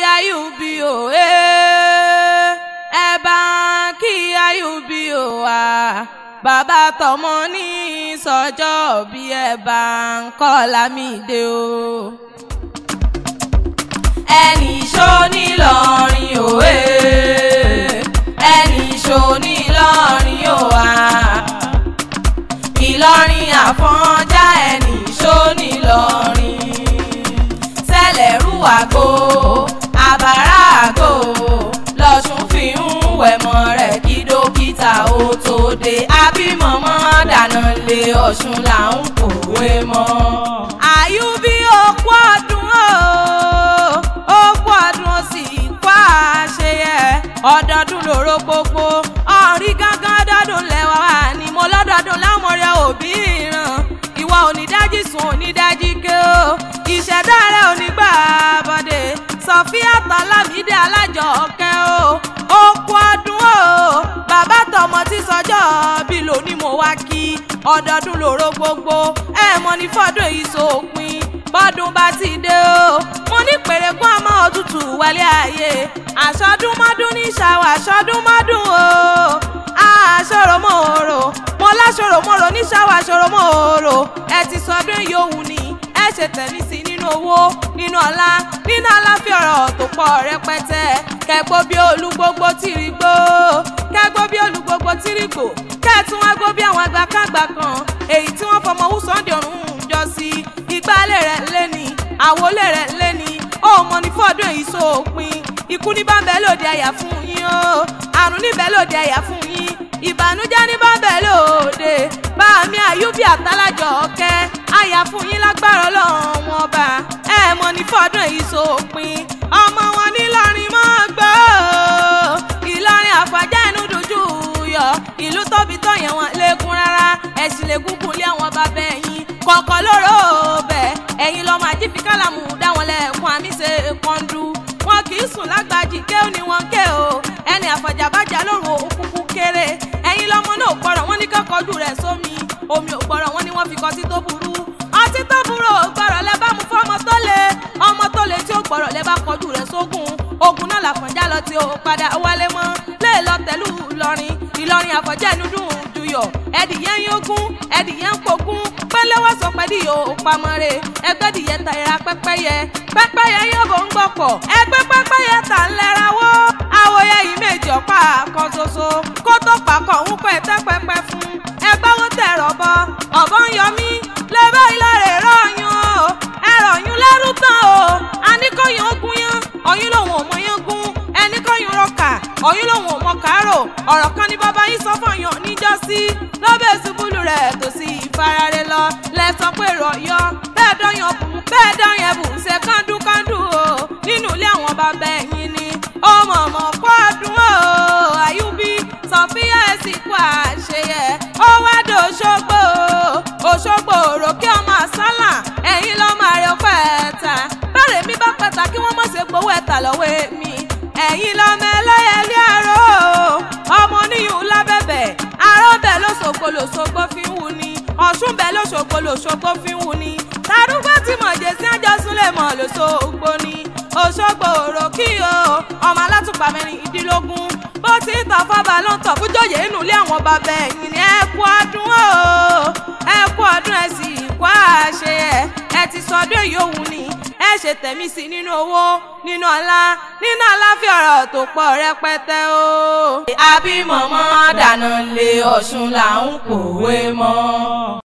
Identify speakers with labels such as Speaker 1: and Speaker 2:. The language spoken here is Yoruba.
Speaker 1: Ayubi o ẹ bá kí Ayubi o bàbá tọmọ ní sọjọ́ bí ẹ bá ń kọ́ Lámídé o. Ẹni ṣó ní lọ́rin o ẹni ṣó ní lọ́rin o Ìlọrin Àfọ̀njá ẹni ṣó ní lọ́rin Sẹ̀lẹ̀rú àgò àbàrà àgò lọ́sùn fi ń wẹ̀mọ́ rẹ̀ kí dókítà ó tó dé àbímọ̀mọ́ dáná lé Ọ̀ṣun là ń kòwé mọ́. Ayubi òkú ọdún òkú ọdún ó sì kó àṣeyẹ ọdọọdún lóró gbogbo ọ̀rí gángan ọdọọdún lẹ́wà wà ní mo lọ́dọọdún láwọn rẹ̀ òbí ìran ìwọ onídájí sùn onídájí ké o ìṣẹ̀dá rẹ̀ onígbà bọ́dé Sọ̀fíà Lámídé Alájọkẹ́ o òkú ọdún o bàbá tọmọ tí sọjọ́ bí lónìí mo wá kí ọdọọdún lóró gbogbo ẹ mọ ní fọdún èyí sópin bọ́dún bá ti dé o mo ní pèrèkún àmọ́ òtútù wálé ayé àṣọdúnmọ́dún ní ṣàwọ̀ àṣọdúnmọ́dún o àṣọròmọ́rò mo láṣọròmọ́rò ní ṣàwọ̀ àṣọròmọ́rò ẹ ti sọdún yòówù ni ẹ ṣe tẹ̀mí sí nínú owó nínú ọlá nínú àlàáfíà ọ̀rọ̀ tó pọ̀ rẹpẹtẹ kẹgbó bí olúgbógbó tìrìgbó kẹgbó bí olúgbógbó tìrìgbó kẹtùn wá gbó bí àwọn àgbàkàgbà kan èyí tí wọ́n fọmọ wú Sunday ọ̀run jọ sí ìgbálẹ̀ rẹ̀ lẹ́ni àwọlé rẹ̀ lẹ́ni ó mọ ní fọ́dún èyí sópin ikú ní bámbẹ́ lòdì àyà fún yín o àrùn níbẹ̀ lòdì àyà fún yín ìbànújẹ́ ní bámbẹ́ lòdì báàmí Ayubi Alájọkẹ́ àyà fún yín lágbára Ọlọ́run ọba ẹ mọ ní fọ́dún èyí sópin ọmọ wọn nílọrin mọ́ gbọ́ Ìlọrin Àfọ̀njá inú dojú yọ ìlú tóbi tó yẹn wọn léegun rárá ẹ̀sìn lè gúngùn lé àwọn bàbá ẹ̀yìn kọ̀ọ̀kan lóró bẹ̀ ẹ̀yìn lọ́mọ àjífi kálàmù dáwọn lẹ́ẹ̀kún àmì ṣe kọ́ńdú wọn kì í sùn lágbàjì ké ní wọn ké o ẹni Àfọ̀njá bájà lóru òkùnkùn kéré ẹ̀yìn lọ́mọ náà gbọ́rọ̀ wọn ní kọ́kọ́jú rẹ̀ sómi omi ò gbọ́rọ̀ wọn ni wọ́n fi kọ́ sí tó burú ọtí tó burú ò gbọ́rọ̀ lẹ́ bá mú fọ́mọ tó le ọmọ tó le tí ó gbọ́rọ̀ lẹ́ bá kọjú rẹ̀ sógun ogun náà l'Àfọ̀njá lọ tí ó padà wálé mọ́ lè lọ tẹ̀lú Ìlọrin Àfọ̀njá inú dùn juyọ̀ ẹ̀dìyẹ ń yógún ẹ̀dìyẹ ń pogún pẹ́lẹ́wọ́ sọ pẹ́ dìyẹ ò pamọ́re ẹgbẹ́ dìyẹ ta ìra pẹ́pẹ́yẹ yóò bò ń gbọ̀pọ̀ ẹgbẹ́ pẹ́pẹ́yẹ ta ń lẹ́ra wó àwòyẹ yìí méjì ọ̀pá kan ṣoṣo kó tó pàkọ́ ń pẹ́ tẹ́pẹ́pẹ́ fún ẹgbẹ́ wọn tẹ̀rọ bọ ọ̀bọ ń yọ mí lẹ́bẹ̀ Ìlọrin rọ̀yún o ẹ̀rọ̀yún lẹ́rú tán o àníkọ́yún ogun yán ọ̀yún lòun ò mọ yán gún ẹnikọ́yún rọkà ọ̀yún lòun ò mọ kárò ọ̀rọ̀ kan ní bàbá yìí sọ fọyàn níjọ́sí lọ́bẹ̀ ṣubúlù rẹ̀ tó sì ìfarare lọ lẹ́sọ̀ pé rọ̀yọ́ bẹ́ẹ̀ dọ́yàn bù ṣe kándúkándú o nínú ilé àwọn bàbá ẹ̀yìn ni ó mọ̀mọ́ kó ọdún o Ayubi Sọ̀fíà sì kú àṣeyẹ ó wá dé Òṣogbo òròkè ọmọ àsálà ẹ̀yìn lọ́mọ àrẹ́kọ̀ ẹ̀ta bẹ́ẹ̀rẹ̀ mi bá pẹ̀ta kí wọ́n mọ̀ ṣe gbowó ẹ̀ta lọ́wọ́ mi ẹ̀yìn lọ́mọ ẹlẹ́yẹlé àrò ọmọ oníyùn lábẹ́bẹ̀ àrò bẹ̀ lóṣogbo fi ń wù ni Ọ̀ṣun bẹ̀ lóṣogbo fi ń wù ni tàdúgbò tí mọ̀jẹ̀ sí àjọsùn lè mọ̀ lóṣogbo ni Òṣogbo òròkì o ọmọ alátùpà mẹ́rìndínlógún bó ti ń tọ̀ fọ́ba ló ń tọ̀ fújòyè inú ilé àwọn bàbá ẹ̀yìn ni ẹ kú ọdún o ẹ kú ọdún ẹ sì kú àṣeyẹ ẹ ti sọdún yòówù ni ẹ ṣe tẹ̀mí sí nínú owó nínú ọlá nínú àlàáfíà ọ̀rọ̀ tó pọ̀ rẹpẹtẹ o. àbímọ̀mọ́ dáná lé Ọ̀ṣun là ń kòwé mọ́.